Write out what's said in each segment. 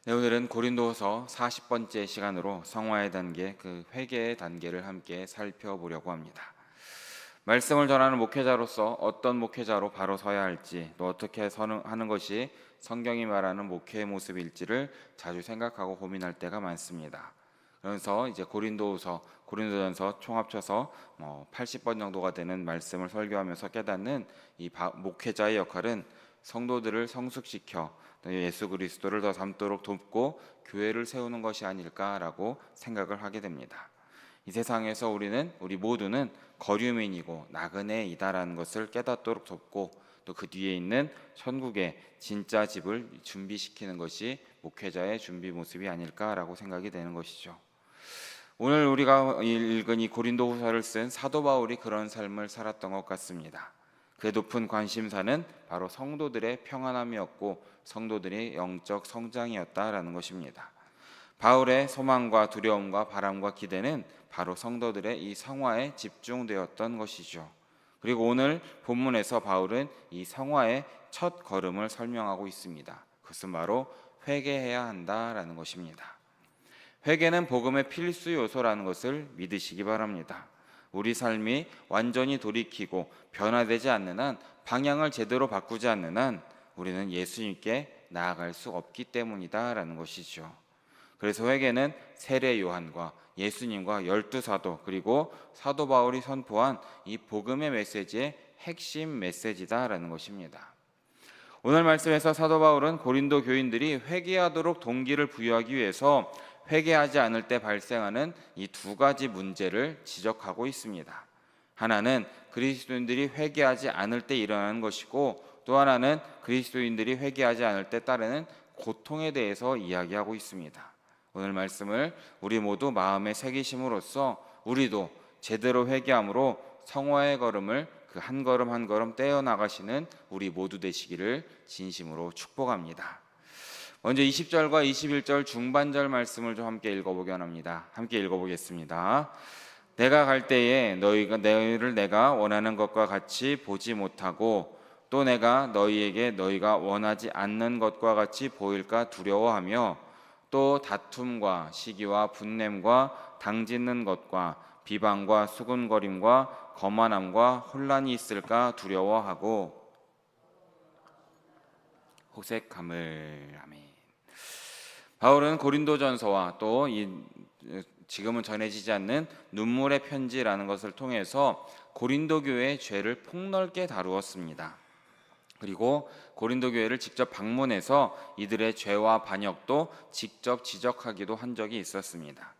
네, 오늘은 고린도후서 40번째 시간으로 성화의 단계, 그 회개의 단계를 함께 살펴보려고 합니다. 말씀을 전하는 목회자로서 어떤 목회자로 바로 서야 할지, 또 어떻게 하는 것이 성경이 말하는 목회의 모습일지를 자주 생각하고 고민할 때가 많습니다. 그래서 이제 고린도전서 총 합쳐서 80번 정도가 되는 말씀을 설교하면서 깨닫는 이 목회자의 역할은 성도들을 성숙시켜 예수 그리스도를 더 닮도록 돕고 교회를 세우는 것이 아닐까라고 생각을 하게 됩니다. 이 세상에서 우리 모두는 거류민이고 나그네이다라는 것을 깨닫도록 돕고 또 그 뒤에 있는 천국의 진짜 집을 준비시키는 것이 목회자의 준비 모습이 아닐까라고 생각이 되는 것이죠. 오늘 우리가 읽은 이 고린도후서를 쓴 사도 바울이 그런 삶을 살았던 것 같습니다. 그의 높은 관심사는 바로 성도들의 평안함이었고 성도들의 영적 성장이었다라는 것입니다. 바울의 소망과 두려움과 바람과 기대는 바로 성도들의 이 성화에 집중되었던 것이죠. 그리고 오늘 본문에서 바울은 이 성화의 첫 걸음을 설명하고 있습니다. 그것은 바로 회개해야 한다라는 것입니다. 회개는 복음의 필수 요소라는 것을 믿으시기 바랍니다. 우리 삶이 완전히 돌이키고 변화되지 않는 한, 방향을 제대로 바꾸지 않는 한 우리는 예수님께 나아갈 수 없기 때문이다라는 것이죠. 그래서 회개는 세례 요한과 예수님과 12사도 그리고 사도 바울이 선포한 이 복음의 메시지의 핵심 메시지다라는 것입니다. 오늘 말씀에서 사도 바울은 고린도 교인들이 회개하도록 동기를 부여하기 위해서 회개하지 않을 때 발생하는 이 두 가지 문제를 지적하고 있습니다. 하나는 그리스도인들이 회개하지 않을 때 일어나는 것이고, 또 하나는 그리스도인들이 회개하지 않을 때 따르는 고통에 대해서 이야기하고 있습니다. 오늘 말씀을 우리 모두 마음에 새기심으로써 우리도 제대로 회개함으로 성화의 걸음을 그 한 걸음 한 걸음 떼어 나가시는 우리 모두 되시기를 진심으로 축복합니다. 먼저 20절과 21절 중반절 말씀을 좀 함께 읽어보기 원합니다. 함께 읽어보겠습니다. 내가 갈 때에 너희를 내가 원하는 것과 같이 보지 못하고 또 내가 너희에게 너희가 원하지 않는 것과 같이 보일까 두려워하며 또 다툼과 시기와 분냄과 당짓는 것과 비방과 수군거림과 거만함과 혼란이 있을까 두려워하고 호색함을. 아멘. 바울은 고린도전서와 또 지금은 전해지지 않는 눈물의 편지라는 것을 통해서 고린도 교회의 죄를 폭넓게 다루었습니다. 그리고 고린도 교회를 직접 방문해서 이들의 죄와 반역도 직접 지적하기도 한 적이 있었습니다.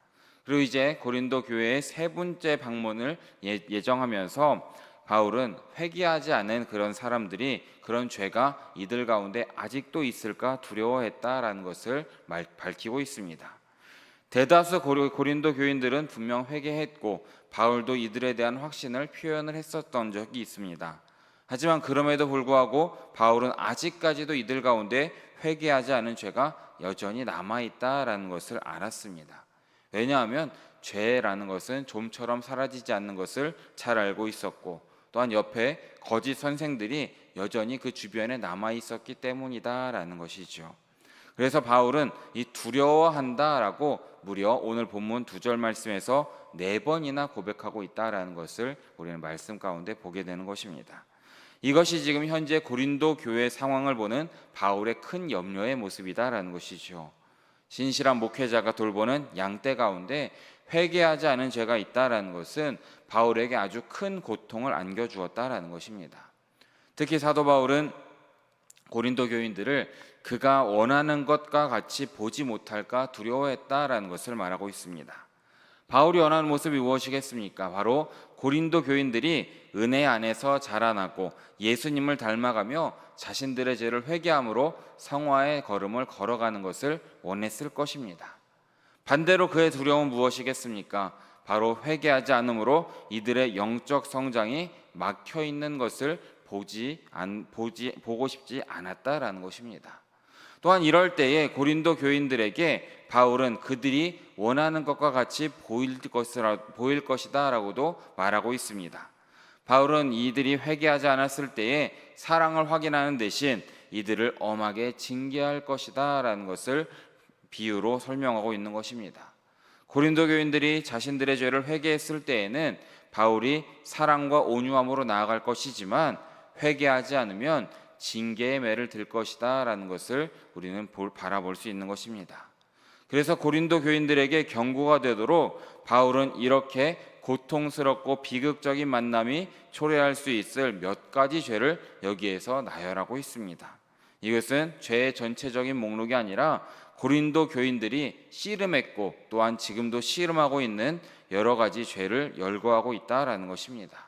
그리고 이제 고린도 교회의 세 번째 방문을 예정하면서 바울은 회개하지 않은 그런 사람들이, 그런 죄가 이들 가운데 아직도 있을까 두려워했다라는 것을 밝히고 있습니다. 대다수 고린도 교인들은 분명 회개했고 바울도 이들에 대한 확신을 표현을 했었던 적이 있습니다. 하지만 그럼에도 불구하고 바울은 아직까지도 이들 가운데 회개하지 않은 죄가 여전히 남아있다라는 것을 알았습니다. 왜냐하면 죄라는 것은 좀처럼 사라지지 않는 것을 잘 알고 있었고, 또한 옆에 거짓 선생들이 여전히 그 주변에 남아있었기 때문이다라는 것이죠. 그래서 바울은 이 두려워한다라고 무려 오늘 본문 2절 말씀에서 4번이나 고백하고 있다라는 것을 우리는 말씀 가운데 보게 되는 것입니다. 이것이 지금 현재 고린도 교회 상황을 보는 바울의 큰 염려의 모습이다라는 것이죠. 신실한 목회자가 돌보는 양떼 가운데 회개하지 않은 죄가 있다라는 것은 바울에게 아주 큰 고통을 안겨주었다라는 것입니다. 특히 사도 바울은 고린도 교인들을 그가 원하는 것과 같이 보지 못할까 두려워했다라는 것을 말하고 있습니다. 바울이 원하는 모습이 무엇이겠습니까? 바로 고린도 교인들이 은혜 안에서 자라나고 예수님을 닮아가며 자신들의 죄를 회개함으로 성화의 걸음을 걸어가는 것을 원했을 것입니다. 반대로 그의 두려움은 무엇이겠습니까? 바로 회개하지 않으므로 이들의 영적 성장이 막혀 있는 것을 보고 싶지 않았다라는 것입니다. 또한 이럴 때에 고린도 교인들에게 바울은 그들이 원하는 것과 같이 보일 것이다 라고도 말하고 있습니다. 바울은 이들이 회개하지 않았을 때에 사랑을 확인하는 대신 이들을 엄하게 징계할 것이다 라는 것을 비유로 설명하고 있는 것입니다. 고린도 교인들이 자신들의 죄를 회개했을 때에는 바울이 사랑과 온유함으로 나아갈 것이지만 회개하지 않으면 징계의 매를 들 것이다 라는 것을 우리는 바라볼 수 있는 것입니다. 그래서 고린도 교인들에게 경고가 되도록 바울은 이렇게 고통스럽고 비극적인 만남이 초래할 수 있을 몇 가지 죄를 여기에서 나열하고 있습니다. 이것은 죄의 전체적인 목록이 아니라 고린도 교인들이 씨름했고 또한 지금도 씨름하고 있는 여러 가지 죄를 열거하고 있다라는 것입니다.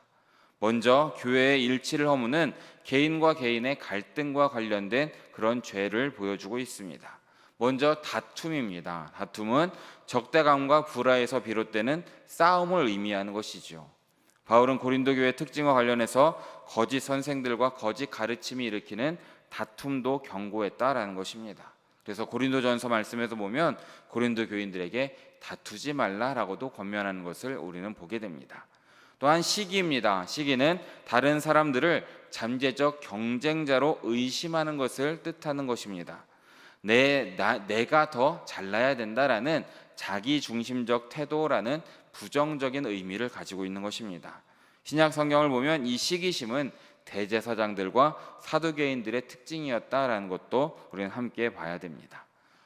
먼저 교회의 일치를 허무는 개인과 개인의 갈등과 관련된 그런 죄를 보여주고 있습니다. 먼저 다툼입니다. 다툼은 적대감과 불화에서 비롯되는 싸움을 의미하는 것이죠. 바울은 고린도 교회 특징과 관련해서 거짓 선생들과 거짓 가르침이 일으키는 다툼도 경고했다라는 것입니다. 그래서 고린도전서 말씀에서 보면 고린도 교인들에게 다투지 말라라고도 권면하는 것을 우리는 보게 됩니다. 또한 시기입니다. 시기는 다른 사람들을 잠재적 경쟁자로 의심하는 것을 뜻하는 것입니다. 내가 더 잘나야 된다라는 자기중심적 태도라는 부정적인 의미를 가지고 있는 것입니다. 신약 성경을 보면 이 시기심은 대제사장들과 사두개인들의 특징이었다라는 것도 우리는 함께 봐야 됩니다.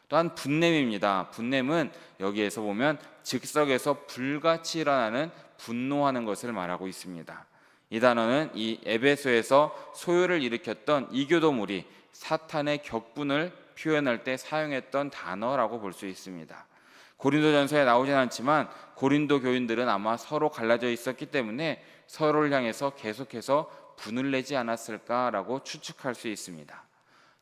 또한 분냄입니다. 분냄은 여기에서 보면 즉석에서 불같이 일어나는 분노하는 것을 말하고 있습니다. 이 단어는 이 에베소에서 소요를 일으켰던 이교도물이 사탄의 격분을 표현할 때 사용했던 단어라고 볼 수 있습니다. 고린도전서에 나오진 않지만 고린도 교인들은 아마 서로 갈라져 있었기 때문에 서로를 향해서 계속해서 분을 내지 않았을까라고 추측할 수 있습니다.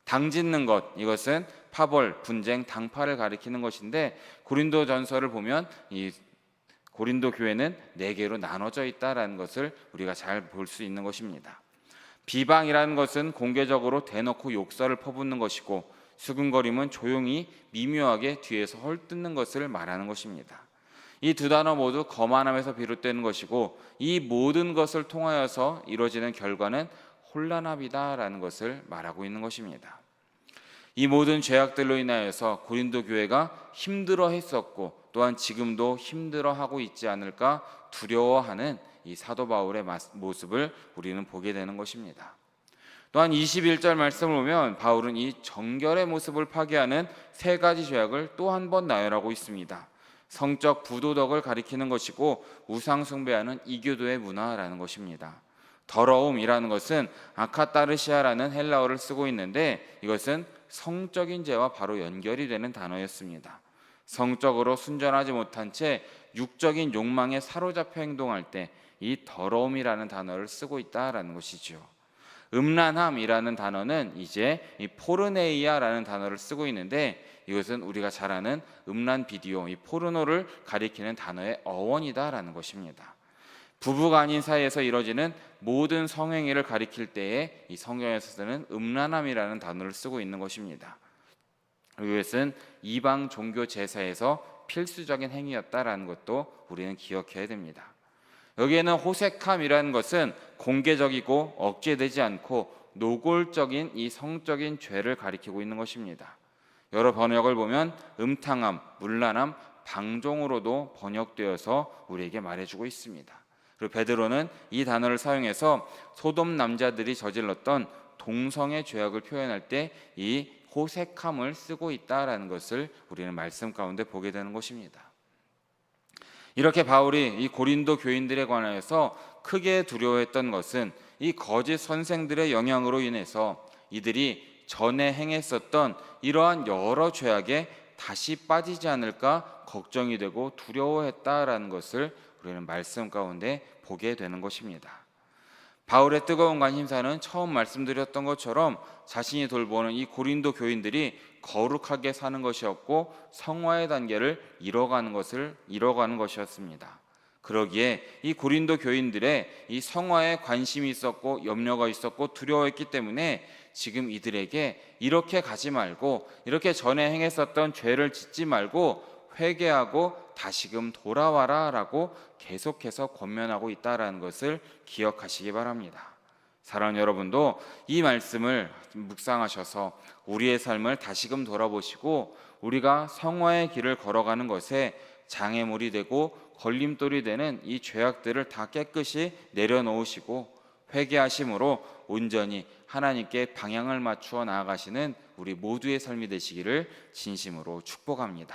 당짓는 것, 이것은 파벌, 분쟁, 당파를 가리키는 것인데 고린도전서를 보면 이 고린도 교회는 4개로 나눠져 있다라는 것을 우리가 잘 볼 수 있는 것입니다. 비방이라는 것은 공개적으로 대놓고 욕설을 퍼붓는 것이고 수근거림은 조용히 미묘하게 뒤에서 헐뜯는 것을 말하는 것입니다. 이 두 단어 모두 거만함에서 비롯되는 것이고 이 모든 것을 통하여서 이루어지는 결과는 혼란함이다라는 것을 말하고 있는 것입니다. 이 모든 죄악들로 인하여서 고린도 교회가 힘들어했었고 또한 지금도 힘들어하고 있지 않을까 두려워하는 이 사도 바울의 모습을 우리는 보게 되는 것입니다. 또한 21절 말씀을 보면 바울은 이 정결의 모습을 파괴하는 3가지 죄악을 또 한 번 나열하고 있습니다. 성적 부도덕을 가리키는 것이고 우상 숭배하는 이교도의 문화라는 것입니다. 더러움이라는 것은 아카타르시아라는 헬라어를 쓰고 있는데 이것은 성적인 죄와 바로 연결이 되는 단어였습니다. 성적으로 순전하지 못한 채 육적인 욕망에 사로잡혀 행동할 때 이 더러움이라는 단어를 쓰고 있다라는 것이죠. 음란함이라는 단어는 이제 이 포르네이아라는 단어를 쓰고 있는데 이것은 우리가 잘 아는 음란 비디오, 이 포르노를 가리키는 단어의 어원이다라는 것입니다. 부부가 아닌 사이에서 이루어지는 모든 성행위를 가리킬 때에 이 성경에서 쓰는 음란함이라는 단어를 쓰고 있는 것입니다. 이것은 이방 종교 제사에서 필수적인 행위였다라는 것도 우리는 기억해야 됩니다. 여기에는 호색함이라는 것은 공개적이고 억제되지 않고 노골적인 이 성적인 죄를 가리키고 있는 것입니다. 여러 번역을 보면 음탕함, 문란함, 방종으로도 번역되어서 우리에게 말해주고 있습니다. 그리고 베드로는 이 단어를 사용해서 소돔 남자들이 저질렀던 동성애 죄악을 표현할 때 이 호색함을 쓰고 있다라는 것을 우리는 말씀 가운데 보게 되는 것입니다. 이렇게 바울이 이 고린도 교인들에 관하여서 크게 두려워했던 것은 이 거짓 선생들의 영향으로 인해서 이들이 전에 행했었던 이러한 여러 죄악에 다시 빠지지 않을까 걱정이 되고 두려워했다라는 것을 우리는 말씀 가운데 보게 되는 것입니다. 바울의 뜨거운 관심사는 처음 말씀드렸던 것처럼 자신이 돌보는 이 고린도 교인들이 거룩하게 사는 것이었고 성화의 단계를 이뤄가는 것이었습니다. 그러기에 이 고린도 교인들의 이 성화에 관심이 있었고 염려가 있었고 두려워했기 때문에 지금 이들에게 이렇게 가지 말고 이렇게 전에 행했었던 죄를 짓지 말고 회개하고 다시금 돌아와라 라고 계속해서 권면하고 있다는 것을 기억하시기 바랍니다. 사랑하는 여러분도 이 말씀을 묵상하셔서 우리의 삶을 다시금 돌아보시고 우리가 성화의 길을 걸어가는 것에 장애물이 되고 걸림돌이 되는 이 죄악들을 다 깨끗이 내려놓으시고 회개하심으로 온전히 하나님께 방향을 맞추어 나아가시는 우리 모두의 삶이 되시기를 진심으로 축복합니다.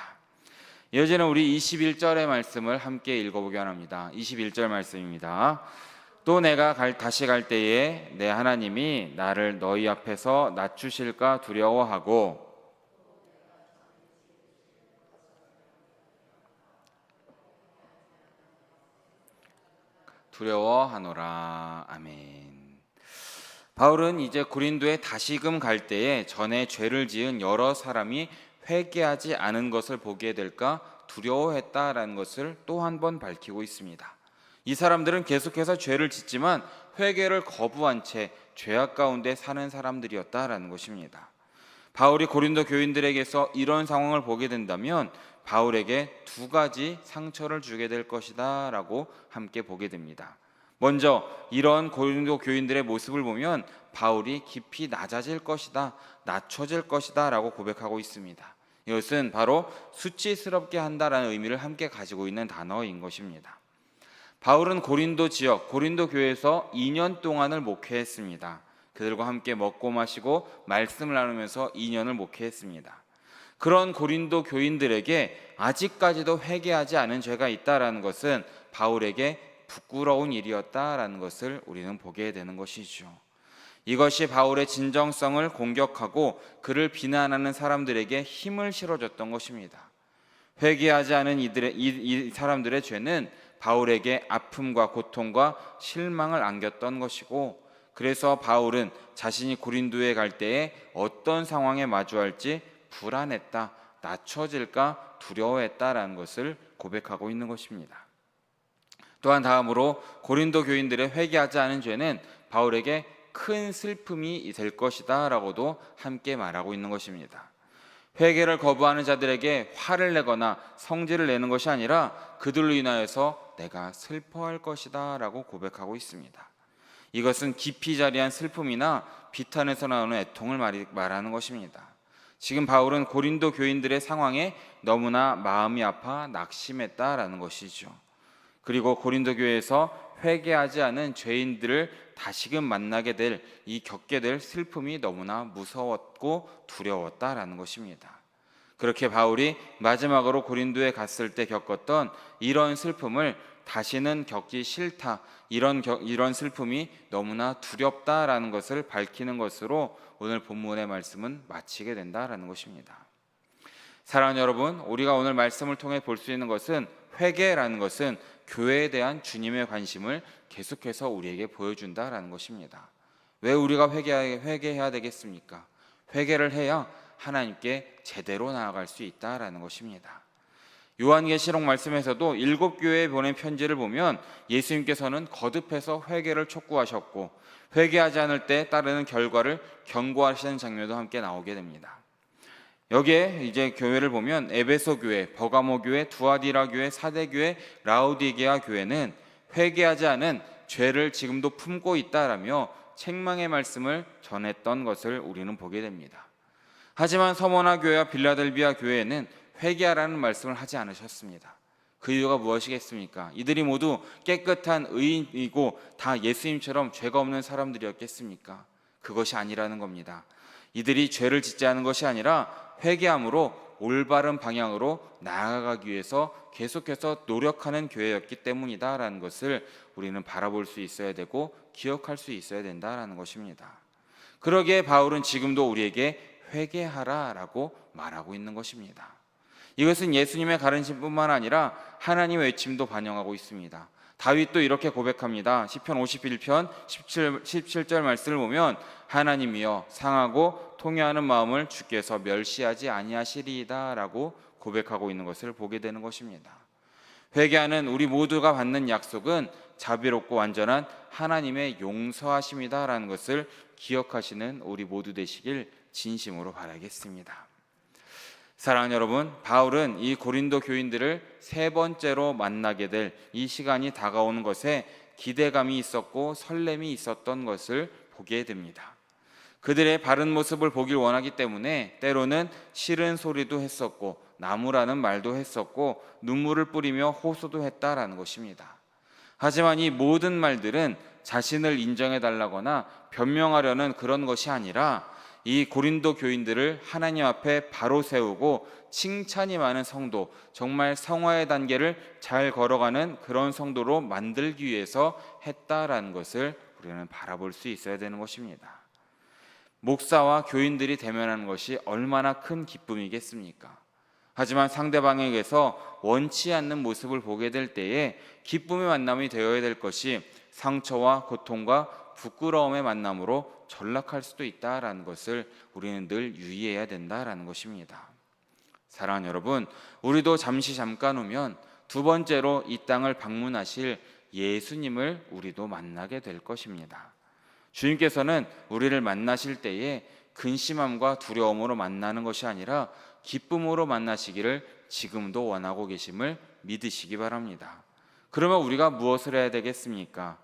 이어지는 우리 21절의 말씀을 함께 읽어보기 원합니다. 21절 말씀입니다. 또 내가 다시 갈 때에 내 하나님이 나를 너희 앞에서 낮추실까 두려워하고 두려워하노라. 아멘. 바울은 이제 고린도에 다시금 갈 때에 전에 죄를 지은 여러 사람이 회개하지 않은 것을 보게 될까 두려워했다라는 것을 또 한 번 밝히고 있습니다. 이 사람들은 계속해서 죄를 짓지만 회개를 거부한 채 죄악 가운데 사는 사람들이었다라는 것입니다. 바울이 고린도 교인들에게서 이런 상황을 보게 된다면 바울에게 두 가지 상처를 주게 될 것이다 라고 함께 보게 됩니다. 먼저 이런 고린도 교인들의 모습을 보면 바울이 깊이 낮아질 것이다, 낮춰질 것이다 라고 고백하고 있습니다. 이것은 바로 수치스럽게 한다라는 의미를 함께 가지고 있는 단어인 것입니다. 바울은 고린도 지역, 고린도 교회에서 2년 동안을 목회했습니다. 그들과 함께 먹고 마시고 말씀을 나누면서 2년을 목회했습니다. 그런 고린도 교인들에게 아직까지도 회개하지 않은 죄가 있다라는 것은 바울에게 부끄러운 일이었다라는 것을 우리는 보게 되는 것이죠. 이것이 바울의 진정성을 공격하고 그를 비난하는 사람들에게 힘을 실어줬던 것입니다. 회개하지 않은 이 사람들의 죄는 바울에게 아픔과 고통과 실망을 안겼던 것이고, 그래서 바울은 자신이 고린도에 갈 때에 어떤 상황에 마주할지 불안했다, 낮춰질까 두려워했다라는 것을 고백하고 있는 것입니다. 또한 다음으로 고린도 교인들의 회개하지 않은 죄는 바울에게 큰 슬픔이 될 것이다 라고도 함께 말하고 있는 것입니다. 회개를 거부하는 자들에게 화를 내거나 성질을 내는 것이 아니라 그들로 인하여서 내가 슬퍼할 것이다 라고 고백하고 있습니다. 이것은 깊이 자리한 슬픔이나 비탄에서 나오는 애통을 말하는 것입니다. 지금 바울은 고린도 교인들의 상황에 너무나 마음이 아파 낙심했다라는 것이죠. 그리고 고린도 교회에서 회개하지 않은 죄인들을 다시금 만나게 될, 겪게 될 슬픔이 너무나 무서웠고 두려웠다라는 것입니다. 그렇게 바울이 마지막으로 고린도에 갔을 때 겪었던 이런 슬픔을 다시는 겪기 싫다, 이런 슬픔이 너무나 두렵다라는 것을 밝히는 것으로 오늘 본문의 말씀은 마치게 된다라는 것입니다. 사랑하는 여러분, 우리가 오늘 말씀을 통해 볼 수 있는 것은 회개라는 것은 교회에 대한 주님의 관심을 계속해서 우리에게 보여준다라는 것입니다. 왜 우리가 회개해야 되겠습니까? 회개를 해야 하나님께 제대로 나아갈 수 있다라는 것입니다. 요한계시록 말씀에서도 7교회에 보낸 편지를 보면 예수님께서는 거듭해서 회개를 촉구하셨고 회개하지 않을 때 따르는 결과를 경고하시는 장면도 함께 나오게 됩니다. 여기에 이제 교회를 보면 에베소 교회, 버가모 교회, 두아디라 교회, 사대 교회, 라우디게아 교회는 회개하지 않은 죄를 지금도 품고 있다라며 책망의 말씀을 전했던 것을 우리는 보게 됩니다. 하지만 서머나 교회와 빌라델비아 교회에는 회개하라는 말씀을 하지 않으셨습니다. 그 이유가 무엇이겠습니까? 이들이 모두 깨끗한 의인이고 다 예수님처럼 죄가 없는 사람들이었겠습니까? 그것이 아니라는 겁니다. 이들이 죄를 짓지 않은 것이 아니라 회개함으로 올바른 방향으로 나아가기 위해서 계속해서 노력하는 교회였기 때문이다라는 것을 우리는 바라볼 수 있어야 되고 기억할 수 있어야 된다라는 것입니다. 그러기에 바울은 지금도 우리에게 회개하라라고 말하고 있는 것입니다. 이것은 예수님의 가르침뿐만 아니라 하나님의 외침도 반영하고 있습니다. 다윗도 이렇게 고백합니다. 시편 51편 17절 말씀을 보면 하나님이여 상하고 통회하는 마음을 주께서 멸시하지 아니하시리이다 라고 고백하고 있는 것을 보게 되는 것입니다. 회개하는 우리 모두가 받는 약속은 자비롭고 완전한 하나님의 용서하심이다 라는 것을 기억하시는 우리 모두 되시길 진심으로 바라겠습니다. 사랑하는 여러분, 바울은 이 고린도 교인들을 세 번째로 만나게 될 이 시간이 다가오는 것에 기대감이 있었고 설렘이 있었던 것을 보게 됩니다. 그들의 바른 모습을 보길 원하기 때문에 때로는 싫은 소리도 했었고 나무라는 말도 했었고 눈물을 뿌리며 호소도 했다라는 것입니다. 하지만 이 모든 말들은 자신을 인정해 달라거나 변명하려는 그런 것이 아니라 이 고린도 교인들을 하나님 앞에 바로 세우고 칭찬이 많은 성도, 정말 성화의 단계를 잘 걸어가는 그런 성도로 만들기 위해서 했다라는 것을 우리는 바라볼 수 있어야 되는 것입니다. 목사와 교인들이 대면하는 것이 얼마나 큰 기쁨이겠습니까? 하지만 상대방에게서 원치 않는 모습을 보게 될 때에 기쁨의 만남이 되어야 될 것이 상처와 고통과 부끄러움의 만남으로 전락할 수도 있다라는 것을 우리는 늘 유의해야 된다라는 것입니다. 사랑하는 여러분, 우리도 잠깐 후면 두 번째로 이 땅을 방문하실 예수님을 우리도 만나게 될 것입니다. 주님께서는 우리를 만나실 때에 근심함과 두려움으로 만나는 것이 아니라 기쁨으로 만나시기를 지금도 원하고 계심을 믿으시기 바랍니다. 그러면 우리가 무엇을 해야 되겠습니까?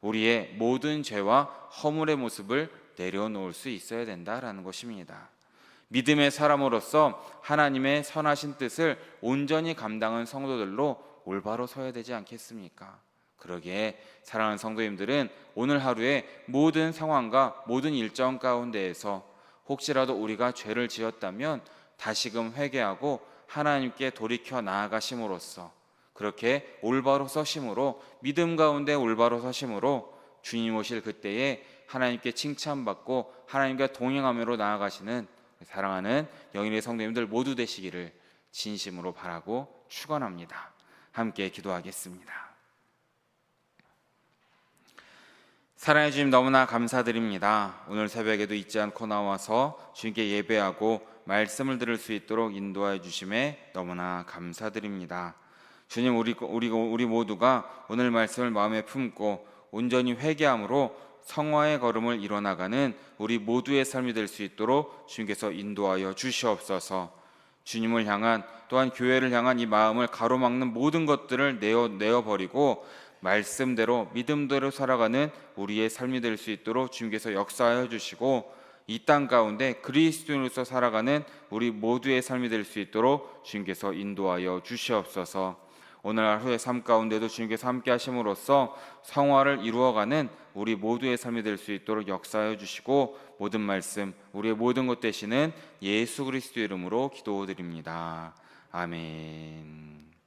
우리의 모든 죄와 허물의 모습을 내려놓을 수 있어야 된다라는 것입니다. 믿음의 사람으로서 하나님의 선하신 뜻을 온전히 감당한 성도들로 올바로 서야 되지 않겠습니까? 그러기에 사랑하는 성도님들은 오늘 하루의 모든 상황과 모든 일정 가운데에서 혹시라도 우리가 죄를 지었다면 다시금 회개하고 하나님께 돌이켜 나아가심으로써 그렇게 올바로 서심으로 믿음 가운데 올바로 서심으로 주님 오실 그때에 하나님께 칭찬받고 하나님과 동행하며 나아가시는 사랑하는 영인의 성도님들 모두 되시기를 진심으로 바라고 축원합니다. 함께 기도하겠습니다. 사랑해 주님 너무나 감사드립니다. 오늘 새벽에도 잊지 않고 나와서 주님께 예배하고 말씀을 들을 수 있도록 인도하여 주심에 너무나 감사드립니다. 주님, 우리 모두가 오늘 말씀을 마음에 품고 온전히 회개함으로 성화의 걸음을 이뤄나가는 우리 모두의 삶이 될 수 있도록 주님께서 인도하여 주시옵소서. 주님을 향한 또한 교회를 향한 이 마음을 가로막는 모든 것들을 내어버리고 말씀대로 믿음대로 살아가는 우리의 삶이 될 수 있도록 주님께서 역사하여 주시고 이 땅 가운데 그리스도인으로서 살아가는 우리 모두의 삶이 될 수 있도록 주님께서 인도하여 주시옵소서. 오늘 하루의 삶 가운데도 주님께서 함께 하심으로써 성화를 이루어가는 우리 모두의 삶이 될 수 있도록 역사하여 주시고 모든 말씀 우리의 모든 것 되시는 예수 그리스도 이름으로 기도드립니다. 아멘.